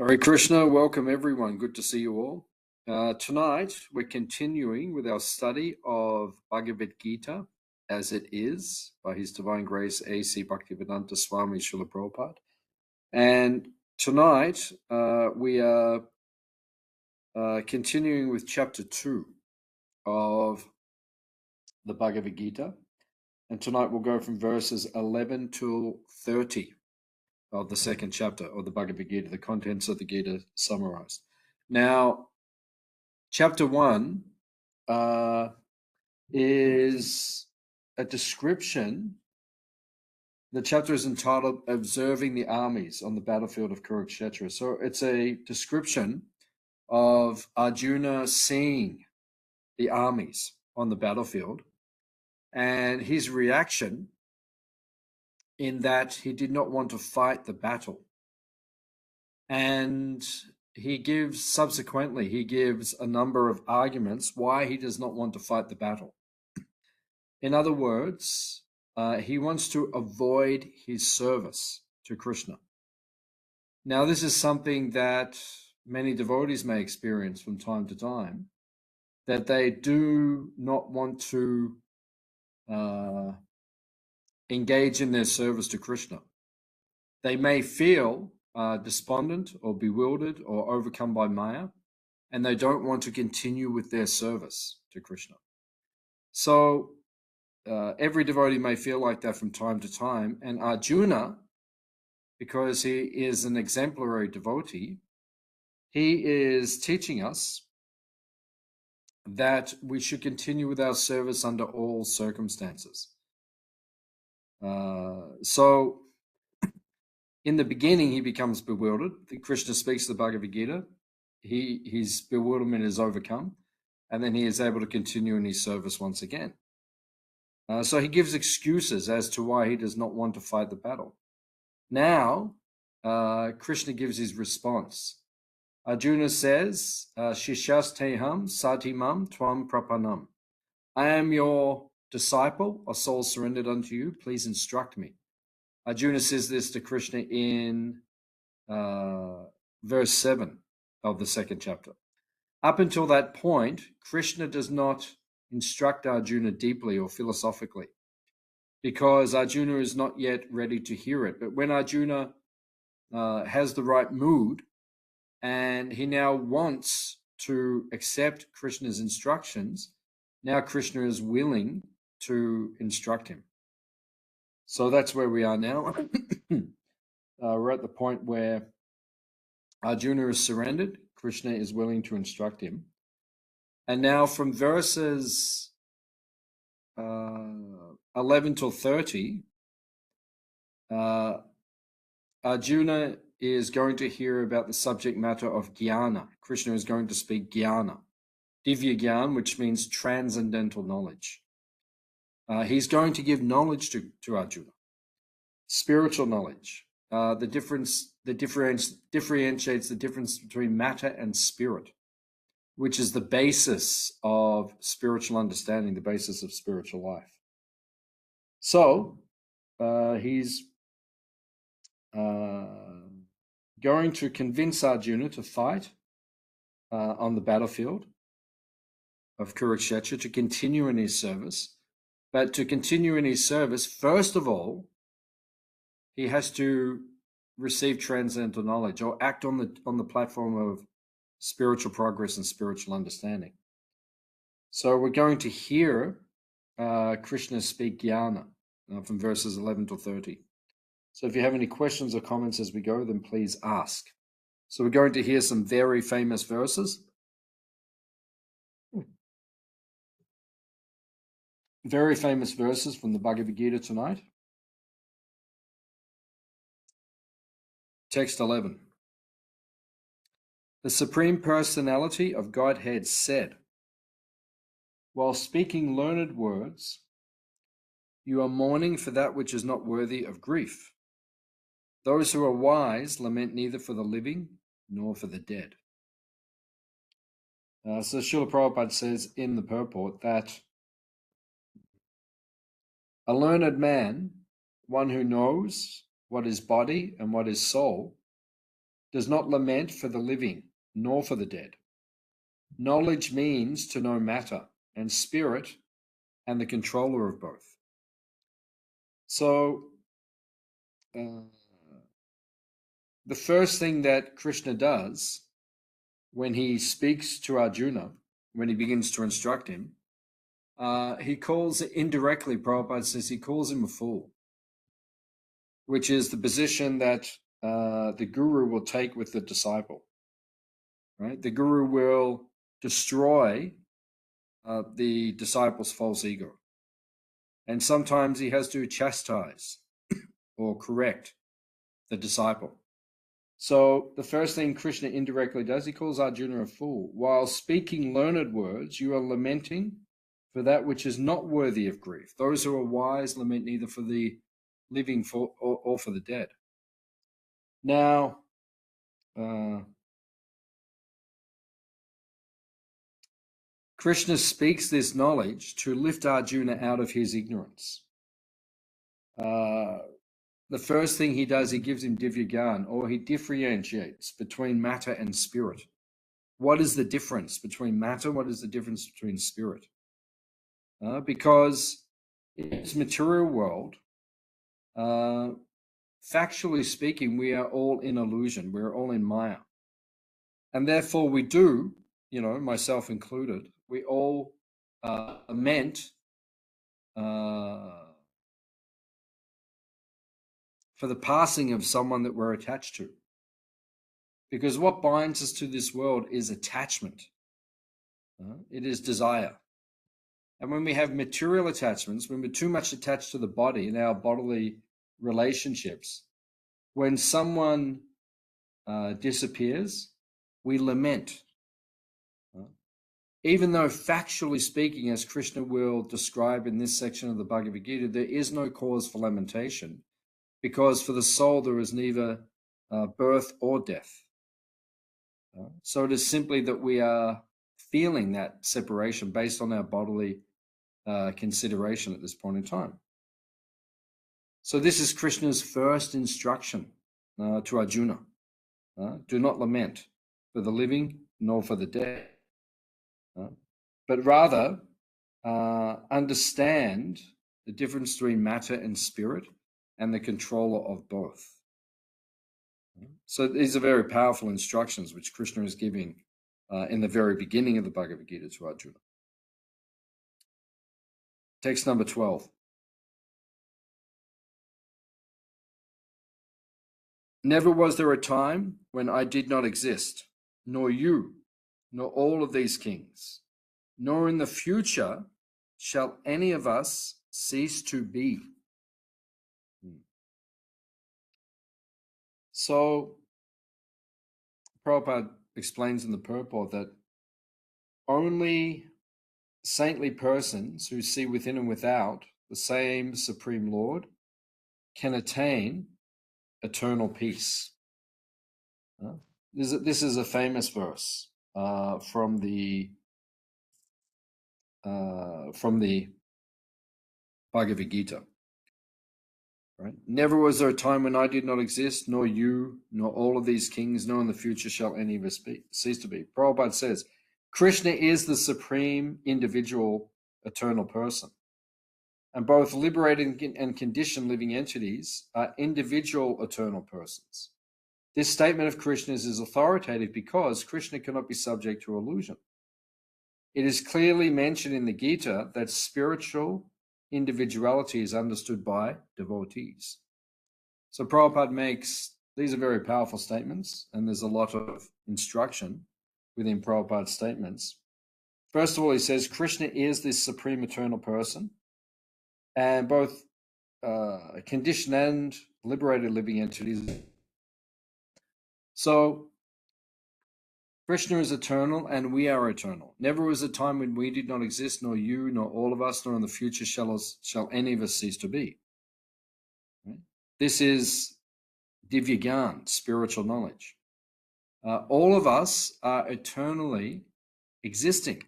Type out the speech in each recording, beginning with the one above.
Hare Krishna, welcome everyone. Good to see you all. Tonight, we're continuing with our study of Bhagavad Gita as it is by His Divine Grace A.C.Bhaktivedanta Swami Srila Prabhupada. And tonight, we are continuing with chapter 2 of the Bhagavad Gita. And tonight we'll go from verses 11 to 30 of the second chapter of the Bhagavad Gita, the contents of the Gita summarized. Now, chapter 1 is a description. The chapter is entitled Observing the Armies on the Battlefield of Kurukshetra. So it's a description of Arjuna seeing the armies on the battlefield and his reaction in that he did not want to fight the battle. And he gives a number of arguments why he does not want to fight the battle. In other words, he wants to avoid his service to Krishna. Now, this is something that many devotees may experience from time to time, that they do not want to engage in their service to Krishna. They may feel despondent or bewildered or overcome by Maya, and they don't want to continue with their service to Krishna. So every devotee may feel like that from time to time, and Arjuna, because he is an exemplary devotee, he is teaching us that we should continue with our service under all circumstances. So in the beginning, he becomes bewildered. Krishna speaks the Bhagavad Gita. His bewilderment is overcome, and then he is able to continue in his service once again. So he gives excuses as to why he does not want to fight the battle. Now, Krishna gives his response. Arjuna says, Shishasteham satimam tvam prapanam. I am your disciple, a soul surrendered unto you. Please instruct me. Arjuna says this to Krishna in verse 7 of the second chapter. Up until that point, Krishna does not instruct Arjuna deeply or philosophically, because Arjuna is not yet ready to hear it. But when Arjuna has the right mood and he now wants to accept Krishna's instructions, now Krishna is willing to instruct him. So that's where we are now. We're at the point where Arjuna is surrendered. Krishna is willing to instruct him. And now from verses 11 till 30, Arjuna is going to hear about the subject matter of jnana. Krishna is going to speak jnana, divya jnana, which means transcendental knowledge. He's going to give knowledge to Arjuna, spiritual knowledge, that differentiates the difference between matter and spirit, which is the basis of spiritual understanding, the basis of spiritual life. So he's going to convince Arjuna to fight on the battlefield of Kurukshetra, to continue in his service. But to continue in his service, first of all, he has to receive transcendental knowledge or act on the platform of spiritual progress and spiritual understanding. So we're going to hear Krishna speak jnana from verses 11 to 30. So if you have any questions or comments as we go, then please ask. So we're going to hear some very famous verses. Very famous verses from the Bhagavad Gita tonight. Text 11. The Supreme Personality of Godhead said, while speaking learned words, you are mourning for that which is not worthy of grief. Those who are wise lament neither for the living nor for the dead. So Srila Prabhupada says in the purport that a learned man, one who knows what is body and what is soul, does not lament for the living, nor for the dead. Knowledge means to know matter and spirit and the controller of both. So, the first thing that Krishna does when he speaks to Arjuna, when he begins to instruct him, he calls indirectly, Prabhupada says, he calls him a fool, which is the position that the guru will take with the disciple, right? The guru will destroy the disciple's false ego. And sometimes he has to chastise or correct the disciple. So the first thing Krishna indirectly does, he calls Arjuna a fool. While speaking learned words, you are lamenting for that which is not worthy of grief. Those who are wise lament neither for the living or for the dead. Now, Krishna speaks this knowledge to lift Arjuna out of his ignorance. The first thing he does, he gives him Divya, or he differentiates between matter and spirit. What is the difference between matter? What is the difference between spirit? Because in this material world, factually speaking, we are all in illusion. We're all in Maya. And therefore we do, myself included, we all lament for the passing of someone that we're attached to. Because what binds us to this world is attachment. It is desire. And when we have material attachments, when we're too much attached to the body in our bodily relationships, when someone disappears, we lament. Even though factually speaking, as Krishna will describe in this section of the Bhagavad Gita, there is no cause for lamentation, because for the soul there is neither birth or death. So it is simply that we are feeling that separation based on our bodily consideration at this point in time. So this is Krishna's first instruction to Arjuna. Do not lament for the living nor for the dead, but rather understand the difference between matter and spirit and the controller of both. So these are very powerful instructions which Krishna is giving in the very beginning of the Bhagavad Gita to Arjuna. Text number 12. Never was there a time when I did not exist, nor you, nor all of these kings, nor in the future shall any of us cease to be. So Prabhupada explains in the purport that only saintly persons who see within and without the same Supreme Lord can attain eternal peace. This is a famous verse from the Bhagavad Gita. Right? Never was there a time when I did not exist, nor you, nor all of these kings, nor in the future shall any of us cease to be. Prabhupada says, Krishna is the supreme individual eternal person. And both liberated and conditioned living entities are individual eternal persons. This statement of Krishna's is authoritative because Krishna cannot be subject to illusion. It is clearly mentioned in the Gita that spiritual individuality is understood by devotees. So Prabhupada makes, these are very powerful statements, and there's a lot of instruction within Prabhupada's statements. First of all, he says, Krishna is this supreme eternal person, and both conditioned and liberated living entities. So Krishna is eternal and we are eternal. Never was a time when we did not exist, nor you, nor all of us, nor in the future shall any of us cease to be. Right? This is Divya, spiritual knowledge. All of us are eternally existing.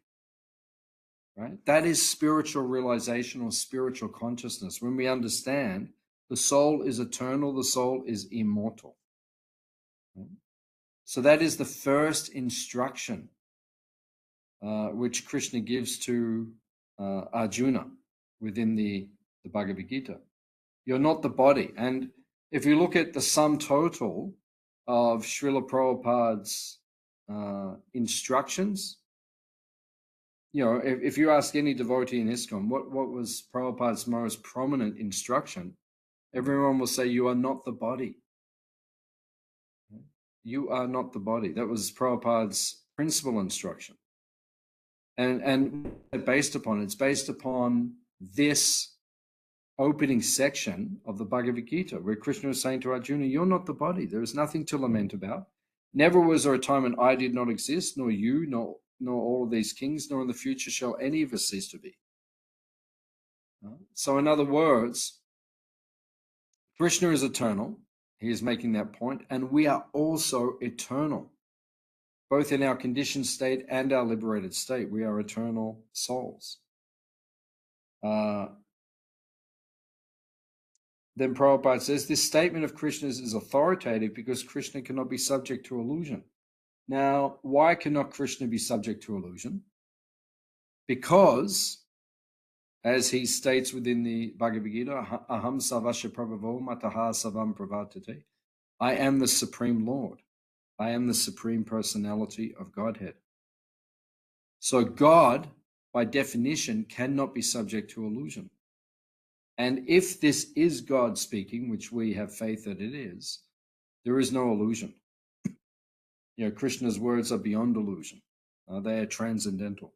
Right? That is spiritual realization or spiritual consciousness. When we understand the soul is eternal, the soul is immortal. Right? So that is the first instruction which Krishna gives to Arjuna within the Bhagavad Gita. You're not the body. And if you look at the sum total of Srila Prabhupada's instructions, you know, if you ask any devotee in ISKCON, what was Prabhupada's most prominent instruction, everyone will say, you are not the body. You are not the body. That was Prabhupada's principal instruction. And based upon, it's based upon this opening section of the Bhagavad Gita, where Krishna was saying to Arjuna, you're not the body. There is nothing to lament about. Never was there a time when I did not exist, nor you, nor all of these kings, nor in the future shall any of us cease to be. So in other words, Krishna is eternal. He is making that point. And we are also eternal, both in our conditioned state and our liberated state. We are eternal souls. Then Prabhupada says, this statement of Krishna's is authoritative because Krishna cannot be subject to illusion. Now, why cannot Krishna be subject to illusion? Because, as he states within the Bhagavad Gita, Aham Savasya Prabhavo Mataha Savam Pravartate, I am the Supreme Lord. I am the Supreme Personality of Godhead. So God, by definition, cannot be subject to illusion. And if this is God speaking, which we have faith that it is, there is no illusion. You know, Krishna's words are beyond illusion. They are transcendental.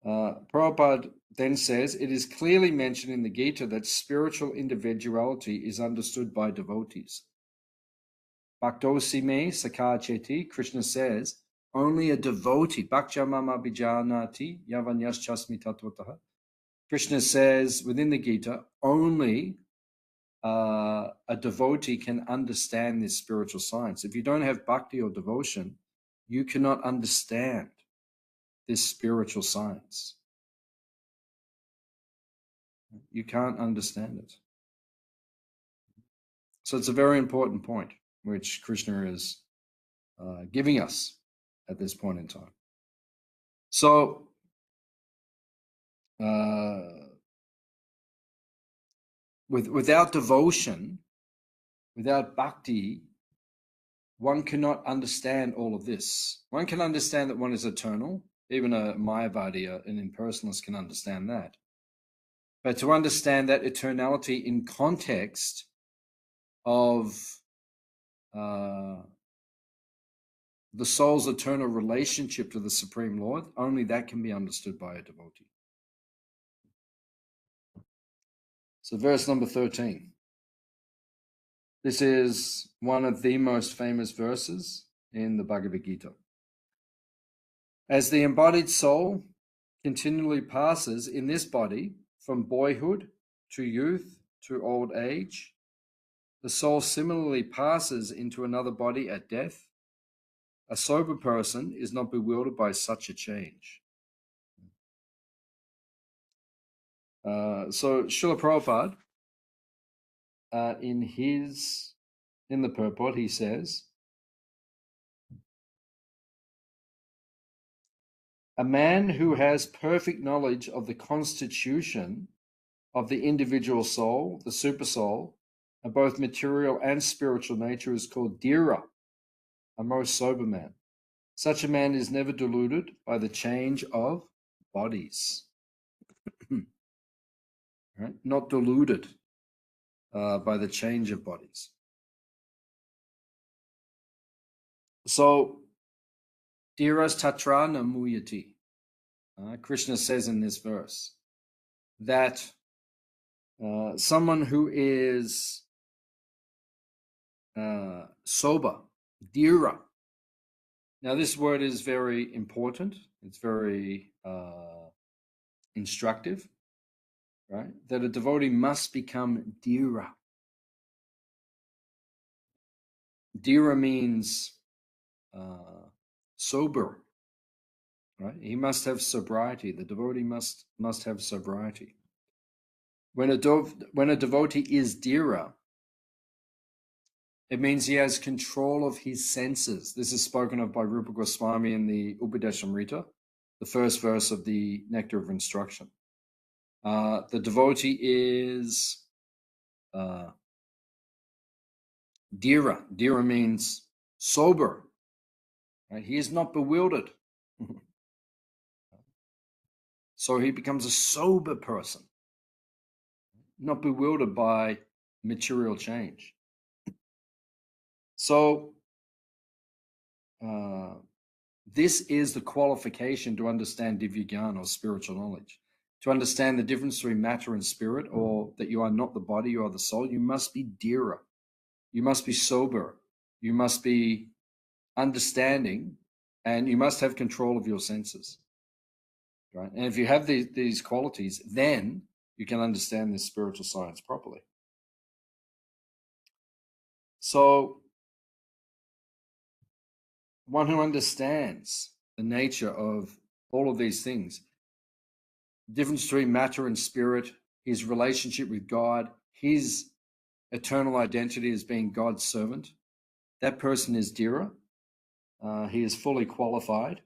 Prabhupada then says, it is clearly mentioned in the Gita that spiritual individuality is understood by devotees. Bhaktosi me sakha cheti, Krishna says, only a devotee, bhaktya mama bijanati yavanyas chasmi tattvataha. Krishna says within the Gita, only a devotee can understand this spiritual science. If you don't have bhakti or devotion, you cannot understand this spiritual science. You can't understand it. So it's a very important point which Krishna is giving us at this point in time. So without devotion, without bhakti, one cannot understand all of this. One can understand that one is eternal. Even a Mayavadi, an impersonalist, can understand that. But to understand that eternality in context of the soul's eternal relationship to the Supreme Lord, only that can be understood by a devotee. So verse number 13. This is one of the most famous verses in the Bhagavad Gita. As the embodied soul continually passes in this body from boyhood to youth to old age, the soul similarly passes into another body at death. A sober person is not bewildered by such a change. So Srila Prabhupada, in the purport, he says, a man who has perfect knowledge of the constitution of the individual soul, the supersoul, of both material and spiritual nature is called Dhira, a most sober man. Such a man is never deluded by the change of bodies. Right? Not deluded by the change of bodies. So, Dhiras tatra na muyati. Krishna says in this verse that someone who is sober, dhira. Now, this word is very important. It's very instructive, right? That a devotee must become dhira. Dhira means sober, right? He must have sobriety. The devotee must have sobriety. When a devotee is dhira, It means he has control of his senses. This is spoken of by Rupa Goswami in the Upadeshamrita, the first verse of the Nectar of Instruction. The devotee is Dhira. Dhira means sober. Right? He is not bewildered. So he becomes a sober person, not bewildered by material change. So this is the qualification to understand Divya Gyan, or spiritual knowledge. To understand the difference between matter and spirit, or that you are not the body, you are the soul, you must be Dhira. You must be sober. You must be understanding, and you must have control of your senses. Right? And if you have these qualities, then you can understand this spiritual science properly. So one who understands the nature of all of these things, the difference between matter and spirit, his relationship with God, his eternal identity as being God's servant, that person is Dhira. He is fully qualified,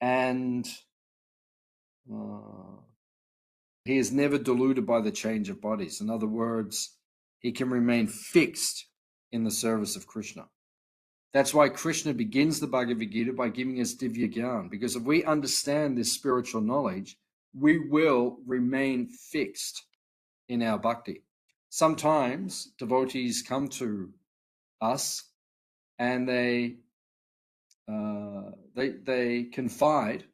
and he is never deluded by the change of bodies. In other words, he can remain fixed in the service of Krishna. That's why Krishna begins the Bhagavad Gita by giving us Divya Gyan, because if we understand this spiritual knowledge, we will remain fixed in our bhakti. Sometimes devotees come to us and they confide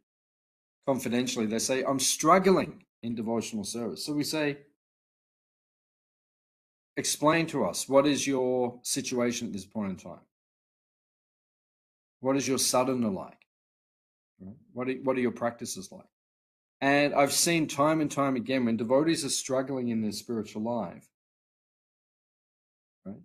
confidentially. They say, I'm struggling in devotional service. So we say, explain to us, what is your situation at this point in time? What is your sadhana like? What are your practices like? And I've seen time and time again, when devotees are struggling in their spiritual life, right,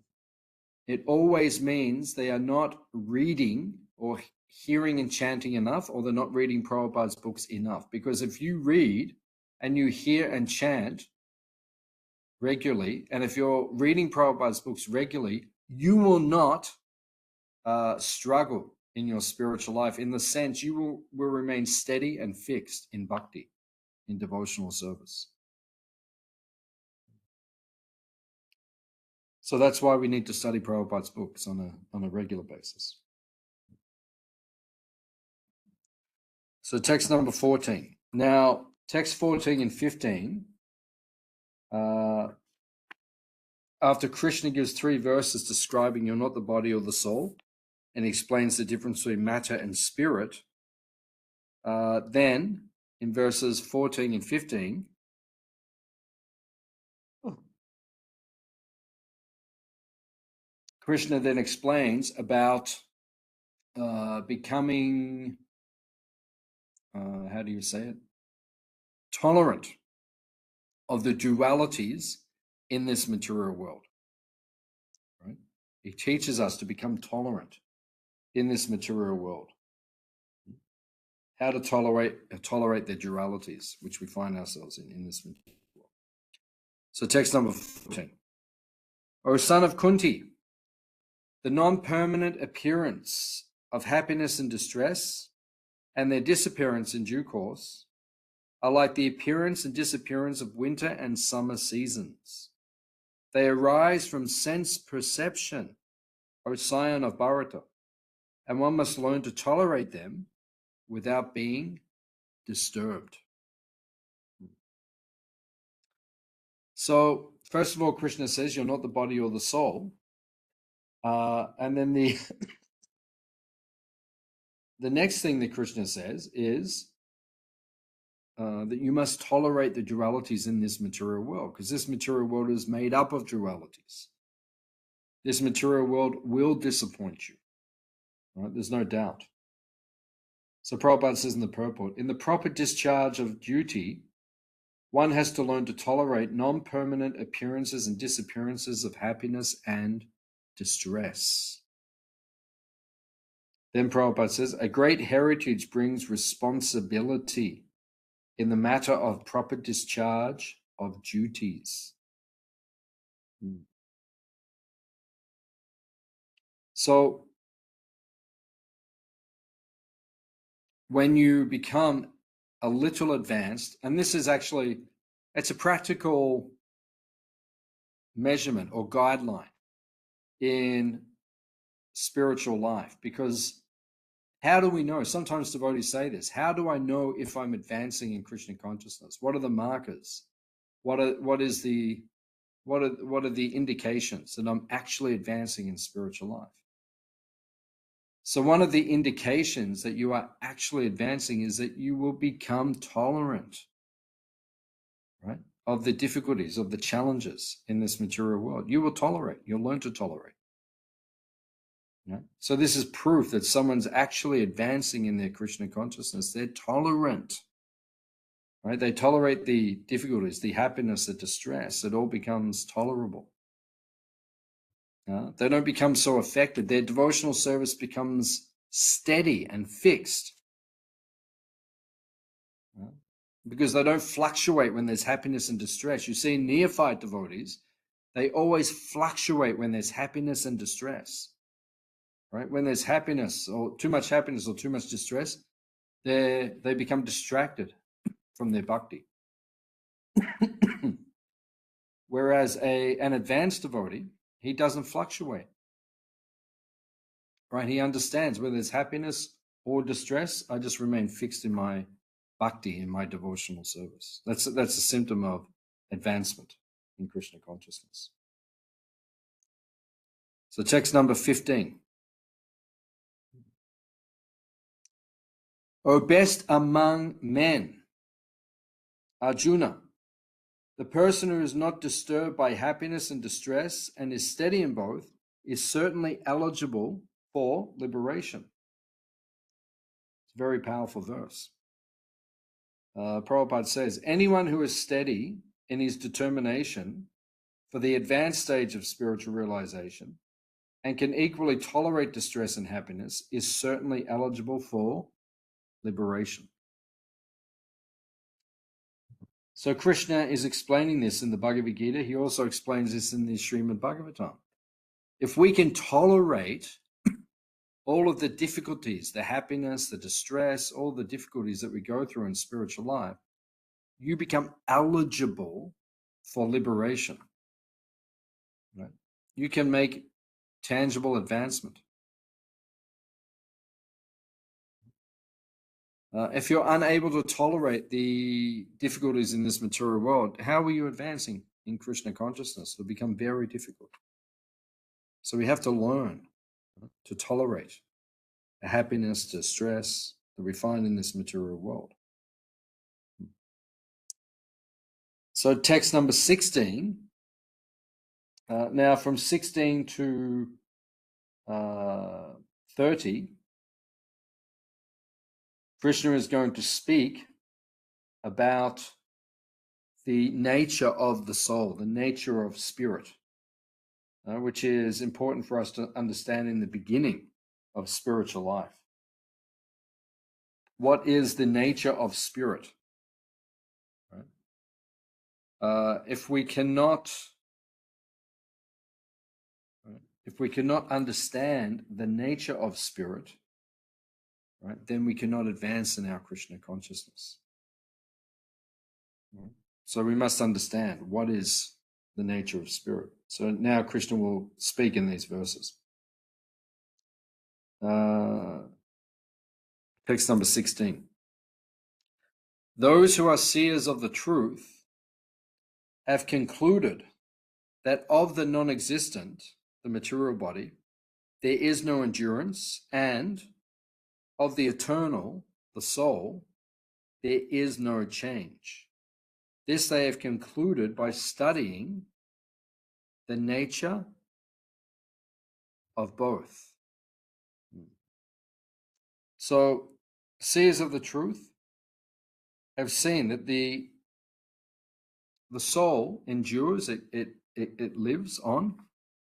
it always means they are not reading or hearing and chanting enough, or they're not reading Prabhupada's books enough. Because if you read and you hear and chant regularly, and if you're reading Prabhupada's books regularly, you will not struggle in your spiritual life, in the sense you will remain steady and fixed in bhakti, in devotional service. So that's why we need to study Prabhupada's books on a regular basis. So text number 14. Now, text 14 and 15, after Krishna gives 3 verses describing you're not the body or the soul, and explains the difference between matter and spirit, then in verses 14 and 15, Krishna then explains about becoming, how do you say it? Tolerant of the dualities in this material world. Right? He teaches us to become tolerant in this material world. How to tolerate the dualities which we find ourselves in this material world. So text number 14. O son of Kunti, the non-permanent appearance of happiness and distress, and their disappearance in due course, are like the appearance and disappearance of winter and summer seasons. They arise from sense perception, O scion of Bharata, and one must learn to tolerate them without being disturbed. So, first of all, Krishna says you're not the body or the soul. And then the next thing that Krishna says is that you must tolerate the dualities in this material world, because this material world is made up of dualities. This material world will disappoint you. Right? There's no doubt. So Prabhupada says in the purport, in the proper discharge of duty, one has to learn to tolerate non-permanent appearances and disappearances of happiness and distress. Then Prabhupada says, a great heritage brings responsibility in the matter of proper discharge of duties. So when you become a little advanced, and this is actually, it's a practical measurement or guideline in spiritual life, because how do we know? Sometimes devotees say this, how do I know if I'm advancing in Krishna consciousness? What are the markers? What are the indications that I'm actually advancing in spiritual life? So one of the indications that you are actually advancing is that you will become tolerant, right, of the difficulties, of the challenges in this material world. You will tolerate. You'll learn to tolerate. Yeah? So this is proof that someone's actually advancing in their Krishna consciousness. They're tolerant, right? They tolerate the difficulties, the happiness, the distress. It all becomes tolerable. They don't become so affected. Their devotional service becomes steady and fixed, because they don't fluctuate when there's happiness and distress. You see, neophyte devotees, they always fluctuate when there's happiness and distress, right? When there's happiness or too much distress, they become distracted from their bhakti. Whereas an advanced devotee, he doesn't fluctuate, right? He understands whether there's happiness or distress, I just remain fixed in my bhakti, in my devotional service. That's a symptom of advancement in Krishna consciousness. So text number 15. O best among men, Arjuna, the person who is not disturbed by happiness and distress and is steady in both is certainly eligible for liberation. It's a very powerful verse. Prabhupada says, anyone who is steady in his determination for the advanced stage of spiritual realization and can equally tolerate distress and happiness is certainly eligible for liberation. So Krishna is explaining this in the Bhagavad Gita. He also explains this in the Srimad Bhagavatam. If we can tolerate all of the difficulties, the happiness, the distress, all the difficulties that we go through in spiritual life, you become eligible for liberation. Right? You can make tangible advancement. If you're unable to tolerate the difficulties in this material world, how are you advancing in Krishna consciousness? It'll become very difficult. So we have to learn to tolerate the happiness, the stress that we find in this material world. So text number 16. Now from 16 to 30, Krishna is going to speak about the nature of the soul, the nature of spirit, which is important for us to understand in the beginning of spiritual life. What is the nature of spirit? Right? If we cannot understand the nature of spirit, right, then we cannot advance in our Krishna consciousness. Right? So we must understand what is the nature of spirit. So now Krishna will speak in these verses. Text number 16. Those who are seers of the truth have concluded that of the non-existent, the material body, there is no endurance, and of the eternal, the soul, there is no change. This they have concluded by studying the nature of both. So, seers of the truth have seen that the soul endures, it lives on,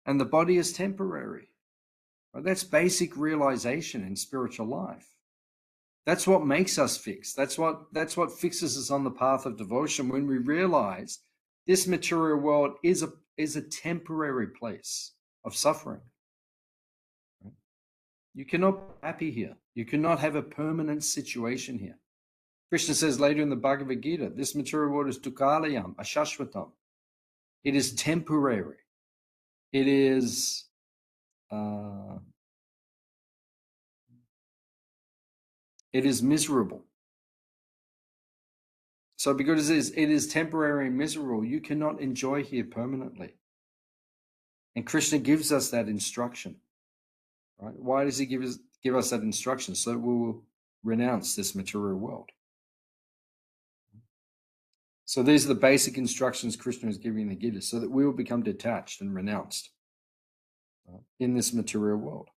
and the body is temporary. Right? That's basic realization in spiritual life. That's what makes us fixed. That's what fixes us on the path of devotion, when we realize this material world is a temporary place of suffering. You cannot be happy here. You cannot have a permanent situation here. Krishna says later in the Bhagavad Gita, this material world is dukkhalayam, ashashvatam. It is temporary. It is miserable. So because it is temporary and miserable, you cannot enjoy here permanently. And Krishna gives us that instruction. Right? Why does he give us that instruction? So that we will renounce this material world. So these are the basic instructions Krishna is giving in the Gita, so that we will become detached and renounced in this material world.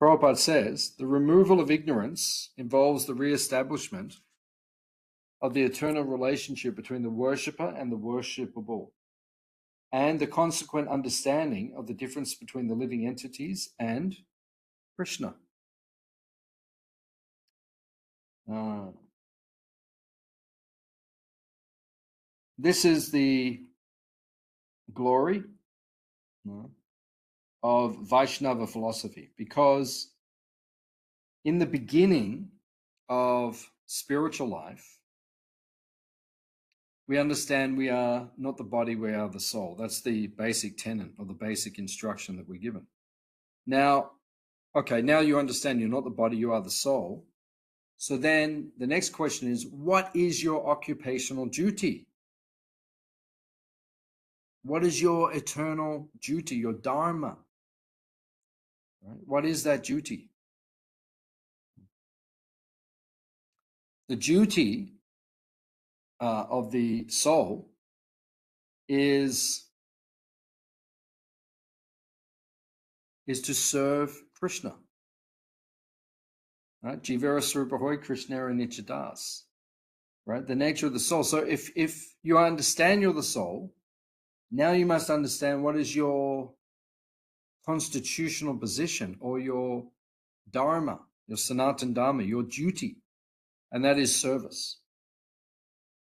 Prabhupada says, the removal of ignorance involves the re-establishment of the eternal relationship between the worshipper and the worshipable, and the consequent understanding of the difference between the living entities and Krishna. This is the glory of Vaishnava philosophy, because in the beginning of spiritual life, we understand we are not the body, we are the soul. That's the basic tenet or the basic instruction that we're given. Now, okay, now you understand you're not the body, you are the soul. So then the next question is, what is your occupational duty? What is your eternal duty, your dharma? Right? What is that duty? The duty of the soul is to serve Krishna. Right? Jivara Srupahoy Krishnera Nichadas. Right? The nature of the soul. So if you understand you're the soul, now you must understand what is your constitutional position or your dharma, your sanatan dharma, your duty, and that is service.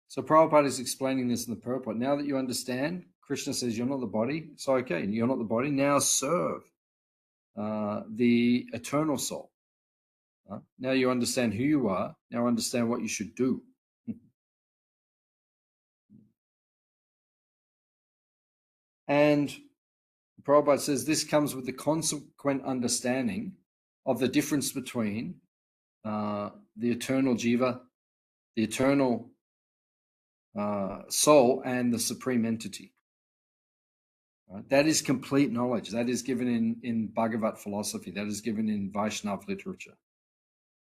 So Prabhupada is explaining this in the purport. Now that you understand, Krishna says you're not the body, so okay, you're not the body, now serve the eternal soul. Now you understand who you are, now understand what you should do. And Prabhupada says this comes with the consequent understanding of the difference between the eternal jiva, the eternal soul, and the supreme entity. Right? That is complete knowledge. That is given in Bhagavad philosophy. That is given in Vaishnava literature.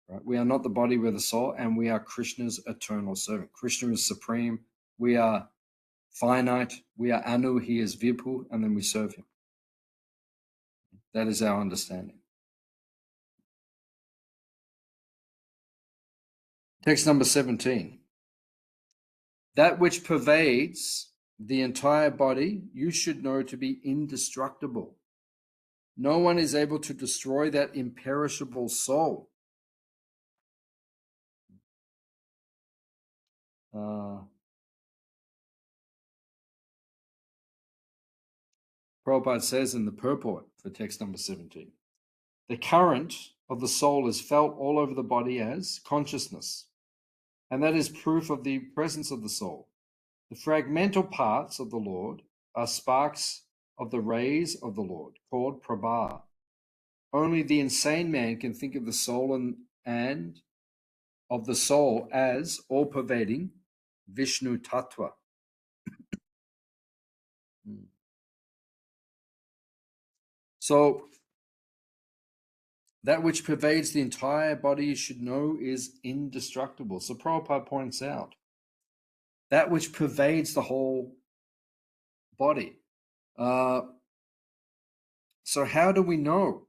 Right? We are not the body, we're the soul, and we are Krishna's eternal servant. Krishna is supreme. We are finite. We are Anu, he is Vibhu, and then we serve him. That is our understanding. Text number 17. That which pervades the entire body, you should know to be indestructible. No one is able to destroy that imperishable soul. Prabhupada says in the purport for text number 17, the current of the soul is felt all over the body as consciousness, and that is proof of the presence of the soul. The fragmental parts of the Lord are sparks of the rays of the Lord, called Prabha. Only the insane man can think of the soul and of the soul as all-pervading Vishnu Tattva. So that which pervades the entire body, you should know, is indestructible. So Prabhupada points out that which pervades the whole body. So how do we know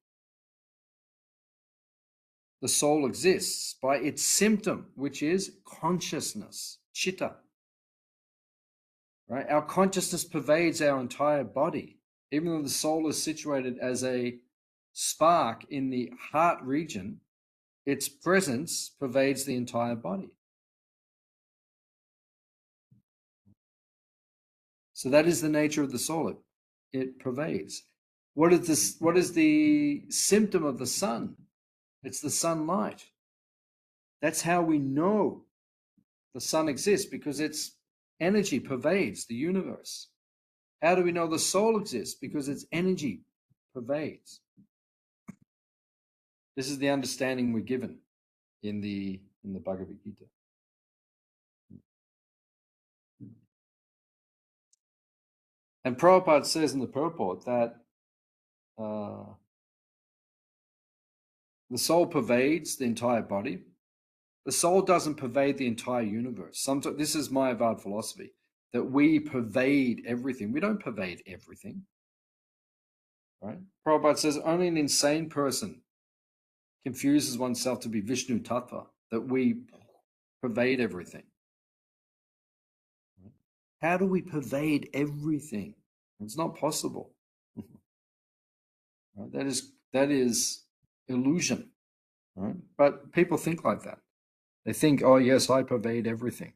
the soul exists? By its symptom, which is consciousness, chitta. Right? Our consciousness pervades our entire body, even though the soul is situated as a spark in the heart region. Its presence pervades the entire body. So that is the nature of the soul. It pervades. What is the symptom of the sun? It's the sunlight. That's how we know the sun exists, because its energy pervades the universe. How do we know the soul exists? Because its energy pervades. This is the understanding we're given in the Bhagavad Gita. And Prabhupada says in the purport that the soul pervades the entire body. The soul doesn't pervade the entire universe. Sometimes, this is Mayavad philosophy, that we pervade everything. We don't pervade everything. Right? Prabhupada says only an insane person confuses oneself to be Vishnu Tattva, that we pervade everything. How do we pervade everything? It's not possible. Right? That is illusion. Right? But people think like that. They think, oh yes, I pervade everything.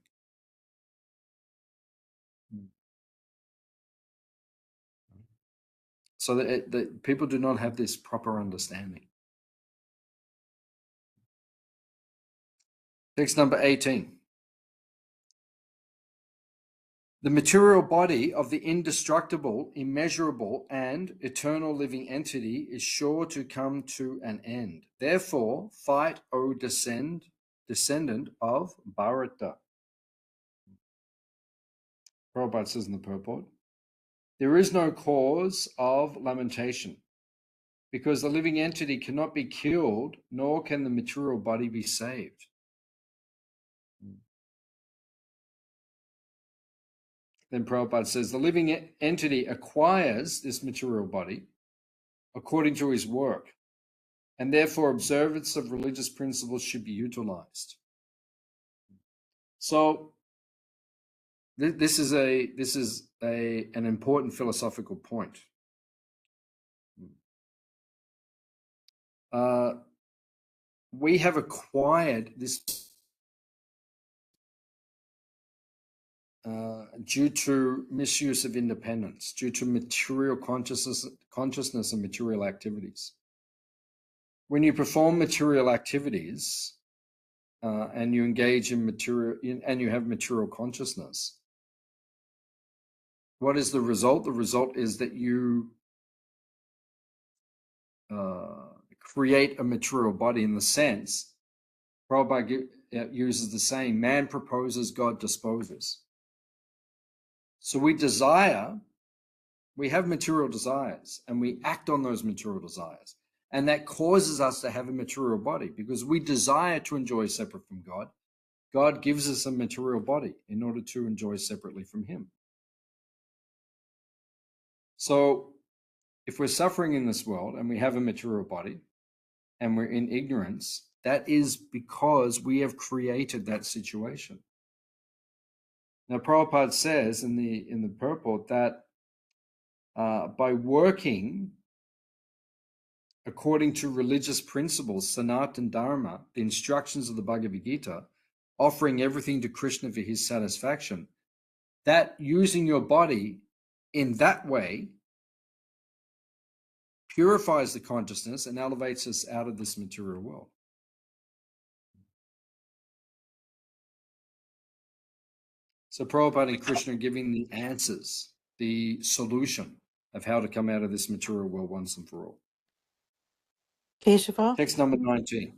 So that people do not have this proper understanding. Text number 18. The material body of the indestructible, immeasurable, and eternal living entity is sure to come to an end. Therefore, fight, O descendant of Bharata. Prabhupada says in the purport, there is no cause of lamentation, because the living entity cannot be killed, nor can the material body be saved. Then Prabhupada says, the living entity acquires this material body according to his work, and therefore observance of religious principles should be utilized. So this is an important philosophical point. We have acquired this due to misuse of independence, due to material consciousness and material activities. When you perform material activities and you engage in and you have material consciousness, what is the result? The result is that you create a material body, in the sense, Prabhupada uses the saying, man proposes, God disposes. So we have material desires, and we act on those material desires. And that causes us to have a material body, because we desire to enjoy separate from God. God gives us a material body in order to enjoy separately from him. So if we're suffering in this world and we have a material body and we're in ignorance, that is because we have created that situation. Now, Prabhupada says in the purport that by working according to religious principles, Sanatana Dharma, the instructions of the Bhagavad Gita, offering everything to Krishna for his satisfaction, that using your body in that way purifies the consciousness and elevates us out of this material world. So Prabhupada and Krishna are giving the answers, the solution of how to come out of this material world once and for all. Keshava? Text number 19.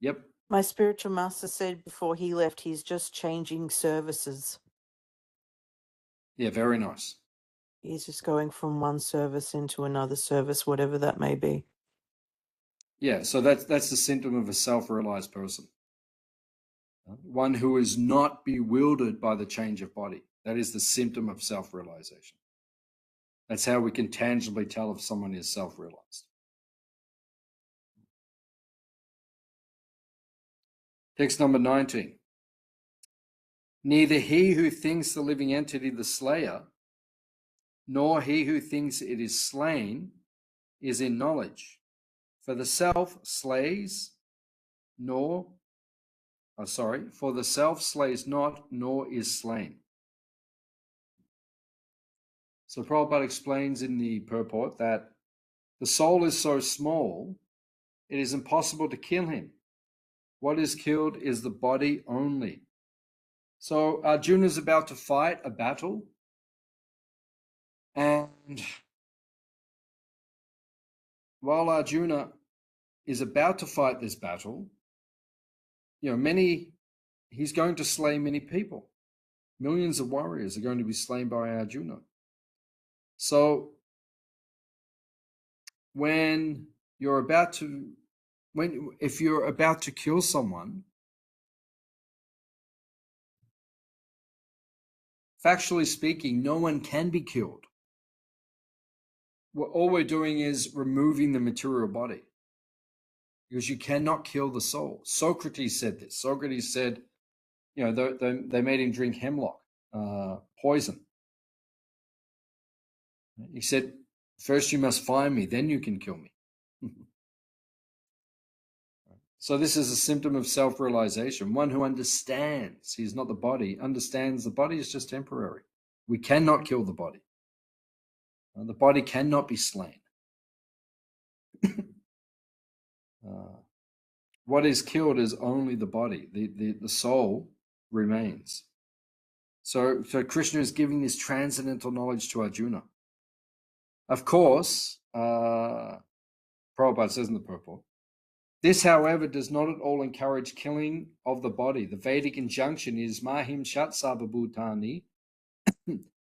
Yep. My spiritual master said before he left, he's just changing services. Yeah, very nice. He's just going from one service into another service, whatever that may be. Yeah, so that's the symptom of a self-realized person. One who is not bewildered by the change of body. That is the symptom of self-realization. That's how we can tangibly tell if someone is self-realized. Text number 19. Neither he who thinks the living entity the slayer, nor he who thinks it is slain, is in knowledge. For the self slays not, nor is slain. So Prabhupada explains in the purport that the soul is so small It is impossible to kill him. What is killed is the body only. So Arjuna is about to fight a battle, and while Arjuna is about to fight this battle, he's going to slay many people. Millions of warriors are going to be slain by Arjuna. So if you're about to kill someone, factually speaking, no one can be killed. All we're doing is removing the material body, because you cannot kill the soul. Socrates said this. Socrates said, they made him drink hemlock, poison. He said, first you must find me, then you can kill me. So this is a symptom of self-realization. One who understands he's not the body, understands the body is just temporary. We cannot kill the body. The body cannot be slain. What is killed is only the body. The soul remains. So Krishna is giving this transcendental knowledge to Arjuna. Of course, Prabhupada says in the purport, this, however, does not at all encourage killing of the body. The Vedic injunction is mahim shat sababhutani,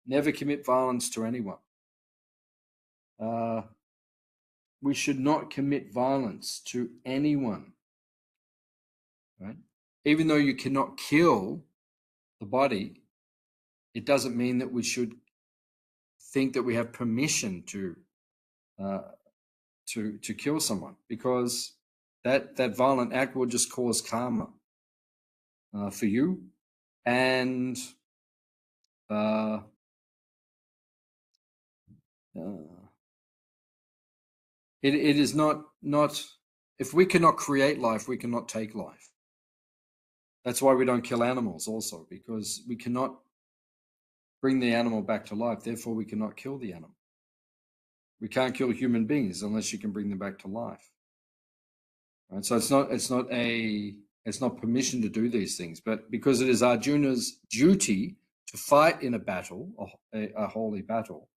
never commit violence to anyone. We should not commit violence to anyone, right? Even though you cannot kill the body, it doesn't mean that we should think that we have permission to kill someone, because that violent act will just cause karma for you, and it is not if we cannot create life, we cannot take life. That's why we don't kill animals also, because we cannot bring the animal back to life. Therefore, we cannot kill the animal. We can't kill human beings unless you can bring them back to life. Right? So it's not permission to do these things, but because it is Arjuna's duty to fight in a battle, a holy battle,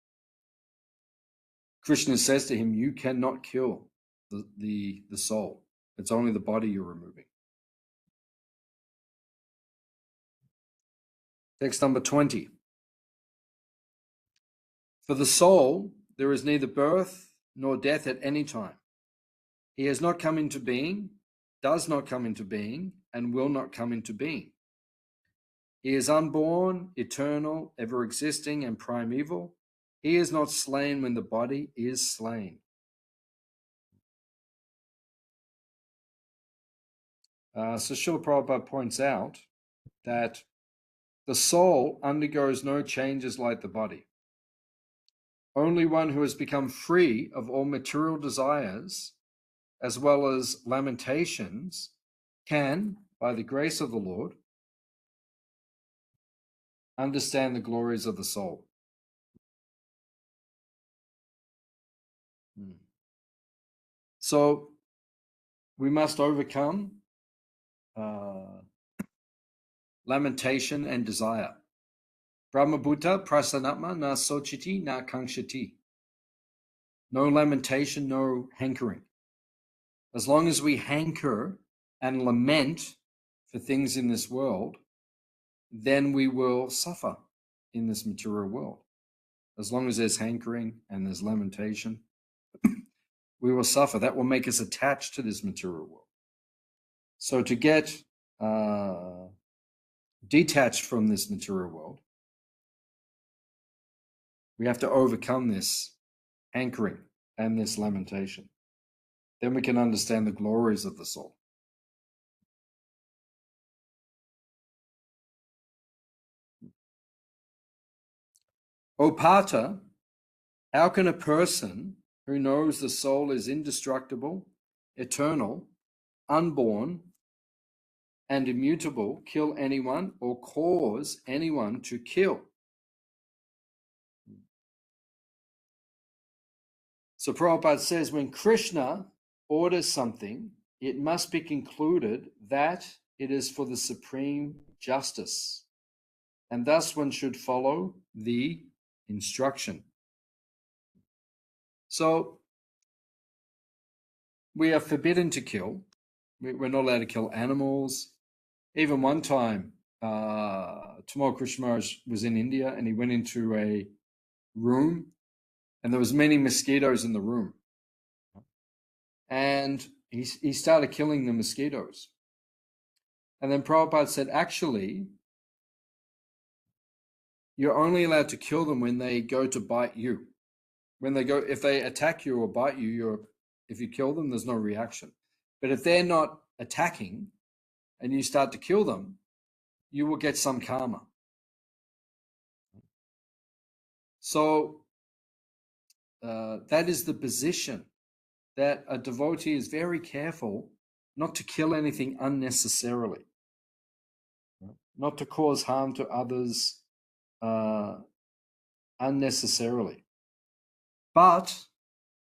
Krishna says to him, you cannot kill the soul. It's only the body you're removing. Text number 20. For the soul, there is neither birth nor death at any time. He has not come into being, does not come into being, and will not come into being. He is unborn, eternal, ever existing, and primeval. He is not slain when the body is slain. So Srila Prabhupada points out that the soul undergoes no changes like the body. Only one who has become free of all material desires, as well as lamentations, can, by the grace of the Lord, understand the glories of the soul. So we must overcome lamentation and desire. Brahmabhuta prasanatma na sochiti na kankshati. No lamentation, no hankering. As long as we hanker and lament for things in this world, then we will suffer in this material world. As long as there's hankering and there's lamentation, we will suffer. That will make us attached to this material world. So to get detached from this material world, we have to overcome this hankering and this lamentation. Then we can understand the glories of the soul. O Pata, how can a person who knows the soul is indestructible, eternal, unborn, and immutable kill anyone or cause anyone to kill? So Prabhupada says when Krishna orders something, it must be concluded that it is for the supreme justice, and thus one should follow the instruction. So we are forbidden to kill. We're not allowed to kill animals. Even one time, Tamal Krishna Maharaj was in India, and he went into a room, and there was many mosquitoes in the room. And he started killing the mosquitoes. And then Prabhupada said, actually, you're only allowed to kill them when they go to bite you. If they attack you or bite you, if you kill them, there's no reaction. But if they're not attacking and you start to kill them, you will get some karma. So that is the position, that a devotee is very careful not to kill anything unnecessarily, not to cause harm to others unnecessarily. But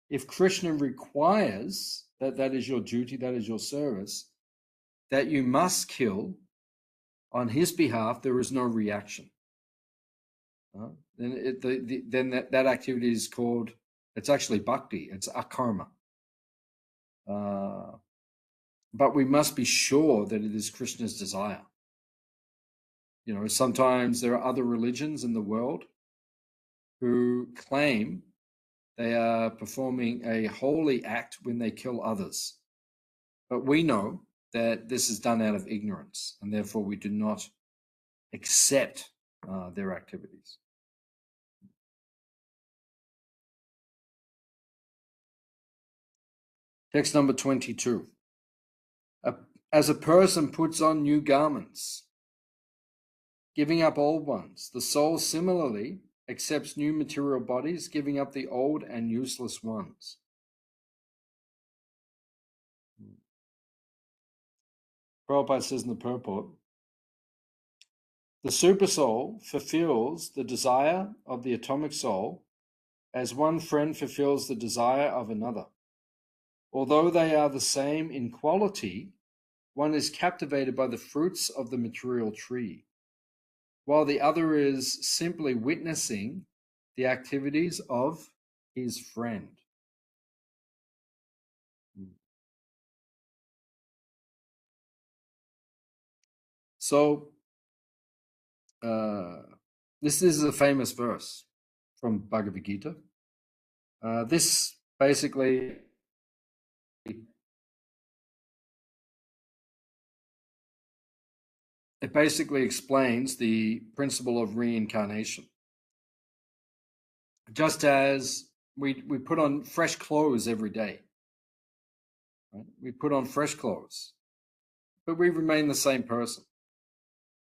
if Krishna requires that is your duty, that is your service, that you must kill on his behalf, there is no reaction. Then that activity is called, it's actually bhakti, it's akarma. But we must be sure that it is Krishna's desire. Sometimes there are other religions in the world who claim they are performing a holy act when they kill others. But we know that this is done out of ignorance, and therefore we do not accept their activities. Text number 22. As a person puts on new garments, giving up old ones, the soul similarly accepts new material bodies, giving up the old and useless ones. Prabhupada says in the purport, the supersoul fulfills the desire of the atomic soul as one friend fulfills the desire of another. Although they are the same in quality, one is captivated by the fruits of the material tree, while the other is simply witnessing the activities of his friend. So, this is a famous verse from Bhagavad Gita. This basically explains the principle of reincarnation. Just as we put on fresh clothes every day, right? We put on fresh clothes, but we remain the same person.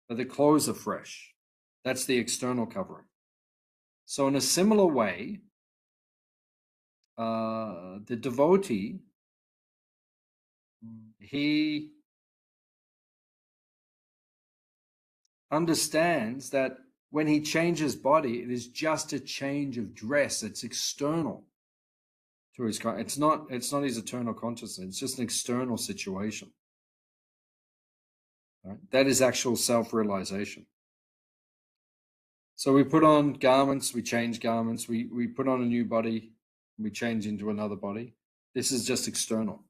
But the clothes are fresh. That's the external covering. So in a similar way, the devotee, he understands that when he changes body, it is just a change of dress. It's external to his. It's not his eternal consciousness. It's just an external situation. Right? That is actual self-realization. So we put on garments, we change garments, we put on a new body, we change into another body. This is just external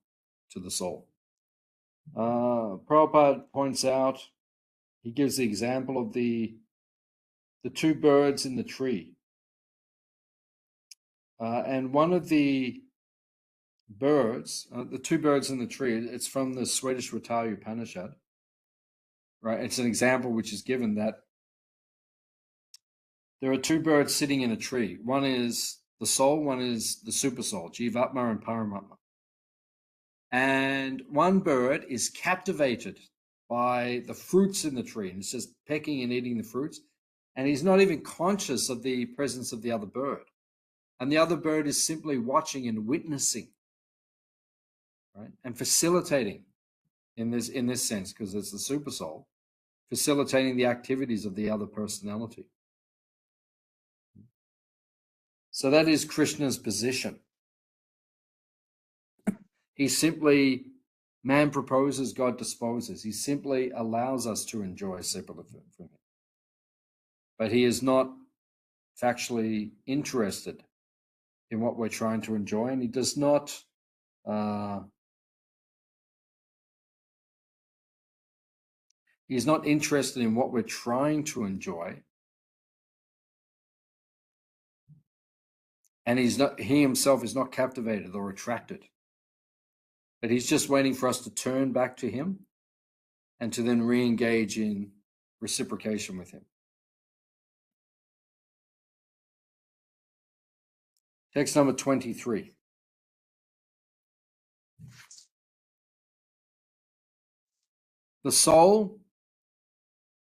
to the soul. Prabhupada points out, he gives the example of the two birds in the tree. And one of the birds, the two birds in the tree, it's from the Swedish Ratayu Upanishad. Right? It's an example which is given that there are two birds sitting in a tree. One is the soul, one is the super soul, Jivatma and Paramatma. And one bird is captivated by the fruits in the tree, and it's just pecking and eating the fruits, and he's not even conscious of the presence of the other bird. And the other bird is simply watching and witnessing, right? And facilitating in this sense, because it's the super soul, facilitating the activities of the other personality. So that is Krishna's position. He simply, man proposes, God disposes. He simply allows us to enjoy separately from him. But he is not factually interested in what we're trying to enjoy, and he does not he's not interested in what we're trying to enjoy, and he himself is not captivated or attracted, but he's just waiting for us to turn back to him and to then re-engage in reciprocation with him. Text number 23. The soul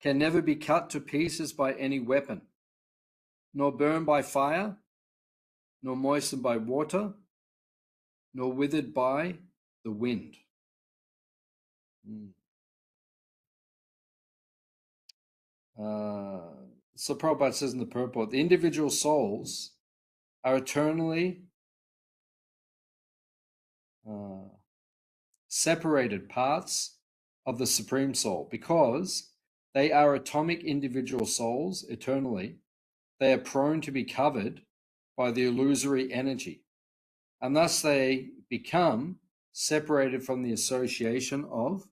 can never be cut to pieces by any weapon, nor burned by fire, nor moistened by water, nor withered by the wind. So Prabhupada says in the purport, the individual souls are eternally separated parts of the Supreme Soul because they are atomic individual souls eternally. They are prone to be covered by the illusory energy, and thus they become separated from the association of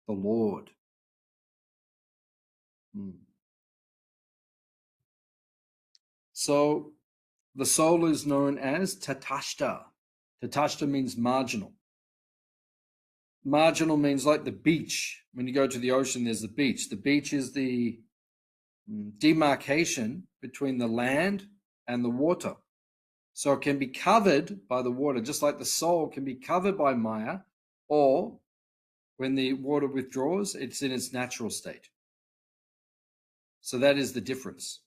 the Lord. So the soul is known as tatashta. Tatashta means marginal. Marginal means like the beach. When you go to the ocean, there's the beach. The beach is the demarcation between the land and the water. So it can be covered by the water, just like the soul can be covered by Maya, or when the water withdraws, it's in its natural state. So that is the difference.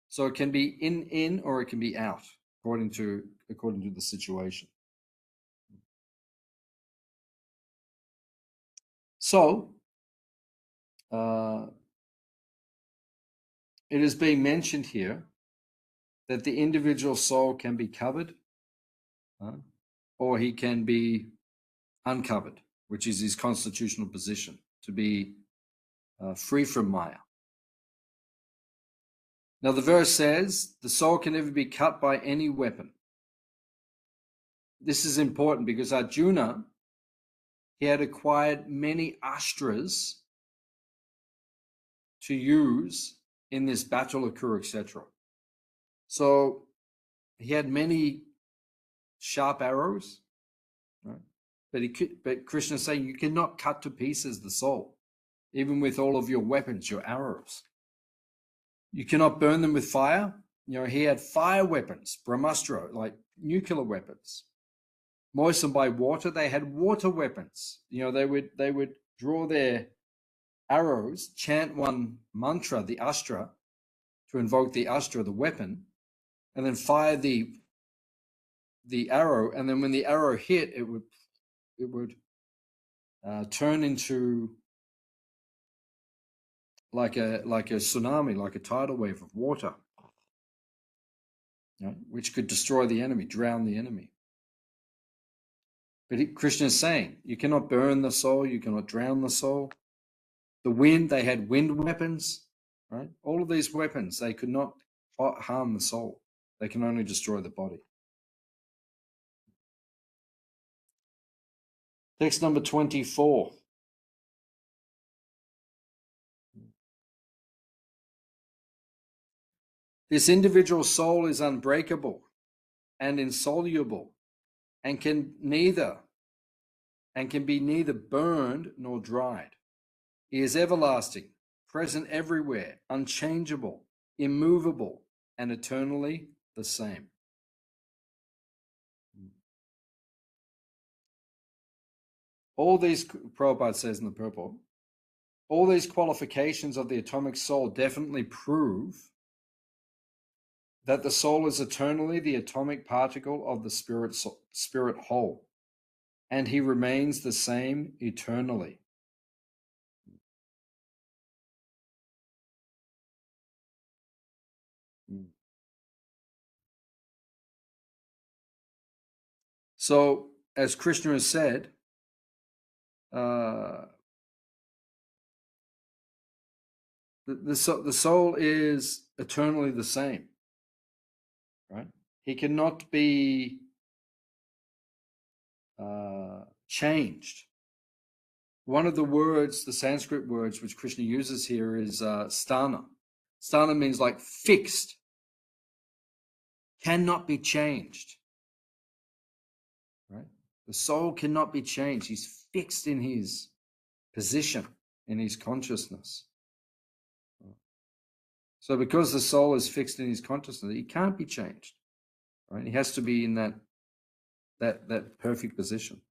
So it can be in or it can be out, according to the situation. So it is being mentioned here that the individual soul can be covered, or he can be uncovered, which is his constitutional position, to be free from Maya. Now the verse says, the soul can never be cut by any weapon. This is important because Arjuna, he had acquired many astras to use in this battle of Kurukshetra. So he had many sharp arrows, right? But Krishna is saying you cannot cut to pieces the soul, even with all of your weapons, your arrows. You cannot burn them with fire. He had fire weapons, brahmastra, like nuclear weapons. Moistened by water, they had water weapons. They would draw their arrows, chant one mantra, the astra, to invoke the astra, the weapon, and then fire the arrow. And then when the arrow hit, it would turn into like a tsunami, like a tidal wave of water, which could destroy the enemy, drown the enemy. But Krishna is saying, you cannot burn the soul, you cannot drown the soul. The wind, they had wind weapons, right? All of these weapons, they could not harm the soul. They can only destroy the body. Text number 24. This individual soul is unbreakable and insoluble and can be neither burned nor dried. He is everlasting, present everywhere, unchangeable, immovable, and eternally the same. All these, Prabhupada says in the purport, all these qualifications of the atomic soul definitely prove that the soul is eternally the atomic particle of the spirit whole, and he remains the same eternally. So, as Krishna has said, the soul is eternally the same, right? He cannot be changed. One of the words, the Sanskrit words which Krishna uses here is sthana. Sthana means like fixed, cannot be changed, right? The soul cannot be changed. He's fixed in his position, in his consciousness. So because the soul is fixed in his consciousness, he can't be changed, right? He has to be in that perfect position.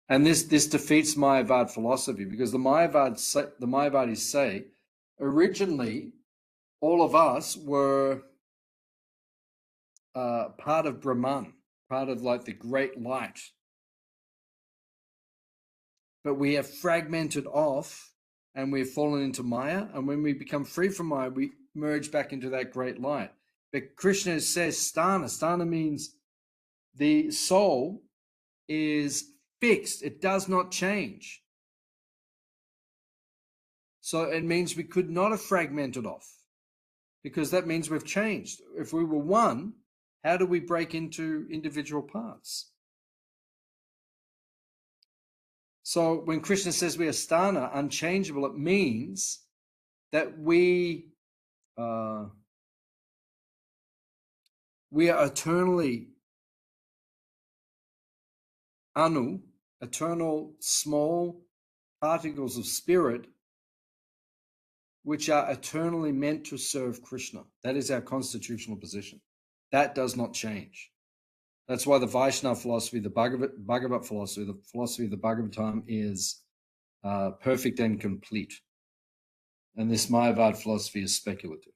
And this defeats Mayavad philosophy, because the Mayavadis say, originally, all of us were part of Brahman, part of like the great light. But we have fragmented off and we've fallen into Maya. And when we become free from Maya, we merge back into that great light. But Krishna says sthana. Sthana means the soul is fixed. It does not change. So it means we could not have fragmented off, because that means we've changed. If we were one, how do we break into individual parts? So when Krishna says we are sthana, unchangeable, it means that we are eternally anu, eternal small particles of spirit, which are eternally meant to serve Krishna. That is our constitutional position. That does not change. That's why the Vaishnava philosophy, the Bhagavad philosophy, the philosophy of the Bhagavatam is perfect and complete. And this Mayavad philosophy is speculative.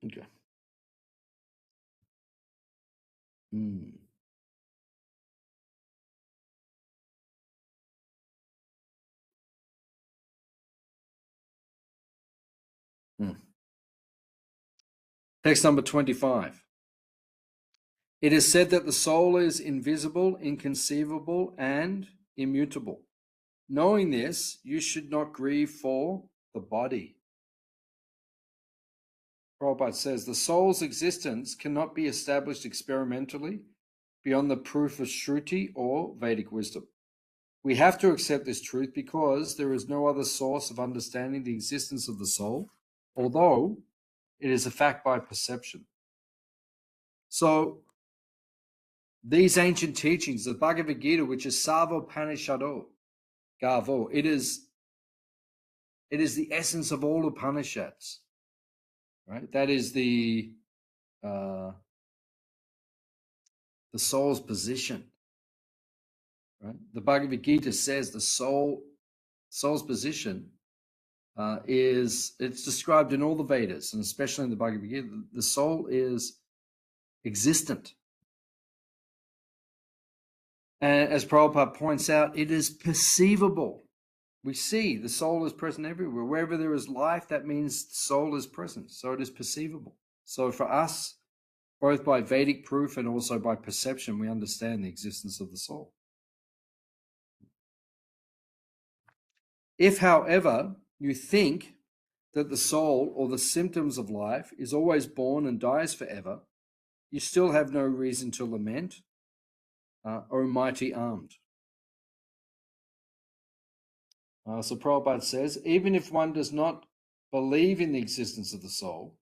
Okay. Text number 25. It is said that the soul is invisible, inconceivable, and immutable. Knowing this, you should not grieve for the body. Prabhupada says, the soul's existence cannot be established experimentally beyond the proof of Shruti or Vedic wisdom. We have to accept this truth because there is no other source of understanding the existence of the soul, although it is a fact by perception. So, these ancient teachings, the Bhagavad Gita, which is Sarva-Upanishado, Gavo, it is the essence of all Upanishads, right? That is the soul's position, right? The Bhagavad Gita says the soul's position it's described in all the Vedas, and especially in the Bhagavad Gita. The soul is existent. And as Prabhupada points out, it is perceivable. We see the soul is present everywhere. Wherever there is life, that means the soul is present. So it is perceivable. So for us, both by Vedic proof and also by perception, we understand the existence of the soul. If, however, you think that the soul or the symptoms of life is always born and dies forever, you still have no reason to lament, O mighty armed. So Prabhupada says, even if one does not believe in the existence of the soul,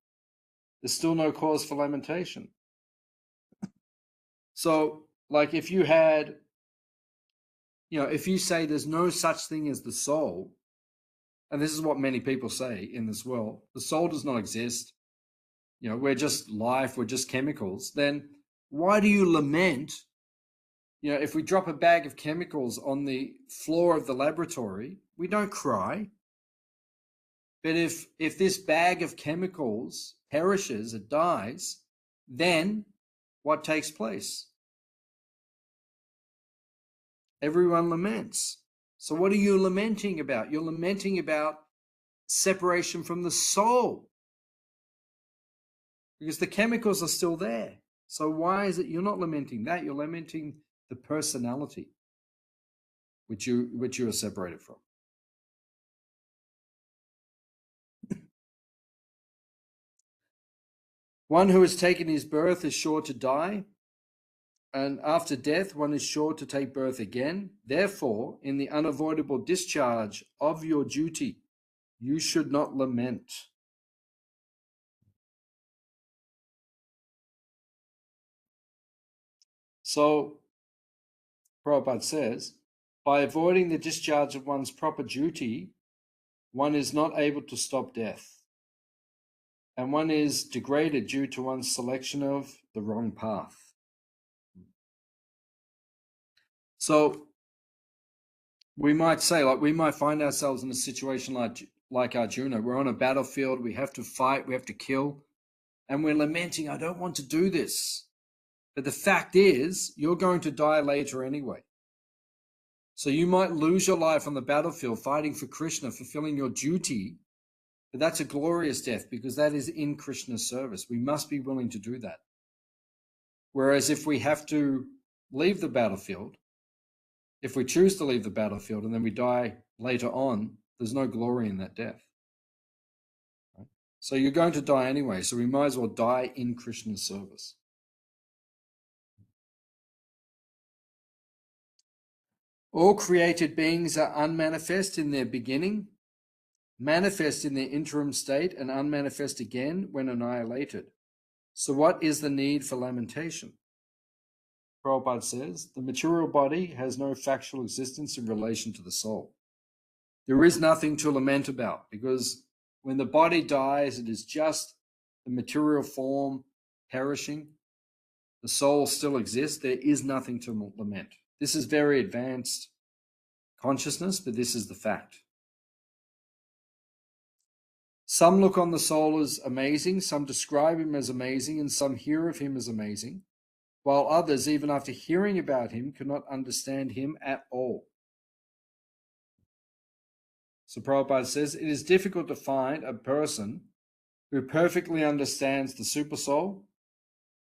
there's still no cause for lamentation. So, like if you had, if you say there's no such thing as the soul, and this is what many people say in this world, the soul does not exist, we're just life, we're just chemicals, then why do you lament? If we drop a bag of chemicals on the floor of the laboratory, we don't cry. But if this bag of chemicals perishes, it dies, then what takes place? Everyone laments. So what are you lamenting about? You're lamenting about separation from the soul. because the chemicals are still there. So why is it you're not lamenting that? You're lamenting the personality which you are separated from. One who has taken his birth is sure to die, and after death one is sure to take birth again. Therefore, in the unavoidable discharge of your duty, you should not lament. So, Prabhupada says, by avoiding the discharge of one's proper duty, one is not able to stop death, and one is degraded due to one's selection of the wrong path. So, we might say, like, we might find ourselves in a situation like Arjuna. We're on a battlefield, we have to fight, we have to kill, and we're lamenting, I don't want to do this. But the fact is, you're going to die later anyway. So you might lose your life on the battlefield fighting for Krishna, fulfilling your duty, but that's a glorious death because that is in Krishna's service. We must be willing to do that. Whereas if we have to leave the battlefield, if we choose to leave the battlefield and then we die later on, there's no glory in that death. Right? So you're going to die anyway, so we might as well die in Krishna's service. All created beings are unmanifest in their beginning, manifest in their interim state, and unmanifest again when annihilated. So what is the need for lamentation? Prabhupada says, the material body has no factual existence in relation to the soul. There is nothing to lament about because when the body dies, it is just the material form perishing. The soul still exists. There is nothing to lament. This is very advanced consciousness, but this is the fact. Some look on the soul as amazing, some describe him as amazing, and some hear of him as amazing, while others, even after hearing about him, cannot understand him at all. So Prabhupada says, it is difficult to find a person who perfectly understands the supersoul,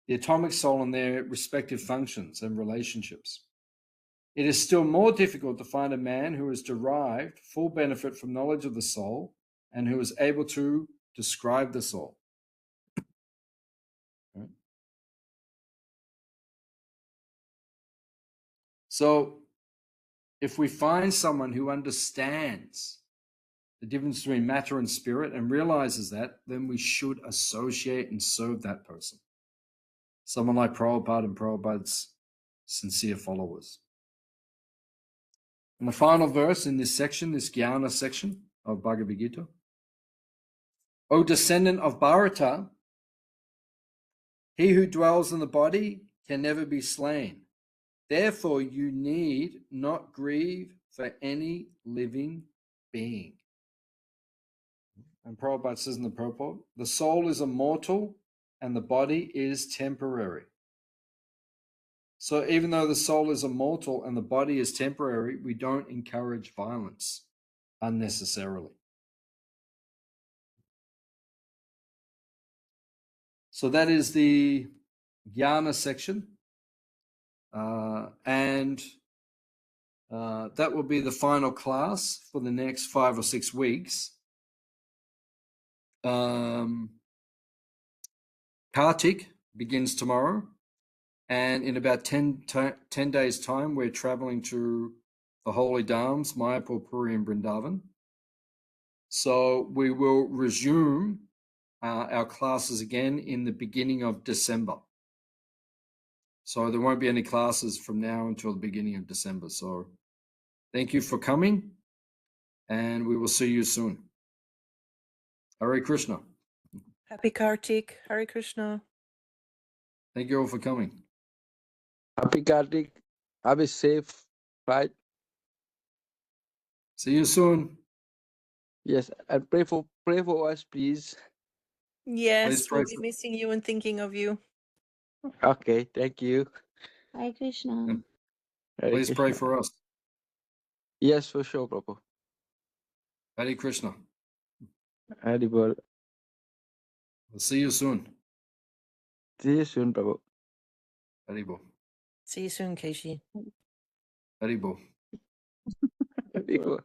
the atomic soul, and their respective functions and relationships. It is still more difficult to find a man who has derived full benefit from knowledge of the soul and who is able to describe the soul. Right? So, if we find someone who understands the difference between matter and spirit and realizes that, then we should associate and serve that person. Someone like Prabhupada and Prabhupada's sincere followers. And the final verse in this section, this Jnana section of Bhagavad Gita. O descendant of Bharata, he who dwells in the body can never be slain. Therefore, you need not grieve for any living being. And Prabhupada says in the purport, the soul is immortal and the body is temporary. So even though the soul is immortal and the body is temporary, we don't encourage violence unnecessarily. So that is the Jnana section. And that will be the final class for the next 5 or 6 weeks. Kartik begins tomorrow, and in about 10 days' time, we're traveling to the Holy Dhams, Mayapur, Puri, and Vrindavan. So we will resume our classes again in the beginning of December. So there won't be any classes from now until the beginning of December. So thank you for coming, and we will see you soon. Hare Krishna. Happy Kartik. Hare Krishna. Thank you all for coming. Happy Kartik. Have a safe flight. See you soon. Yes, and pray for us, please. Yes, pray we'll be missing you and thinking of you. Okay, thank you. Hare Krishna. Hare Please pray Krishna. for us. Yes, for sure, Prabhu. Hare Krishna. Haribol. We'll see you soon. See you soon, Prabhu. Haribo. See you soon, Keshi. Haribo. Haribo.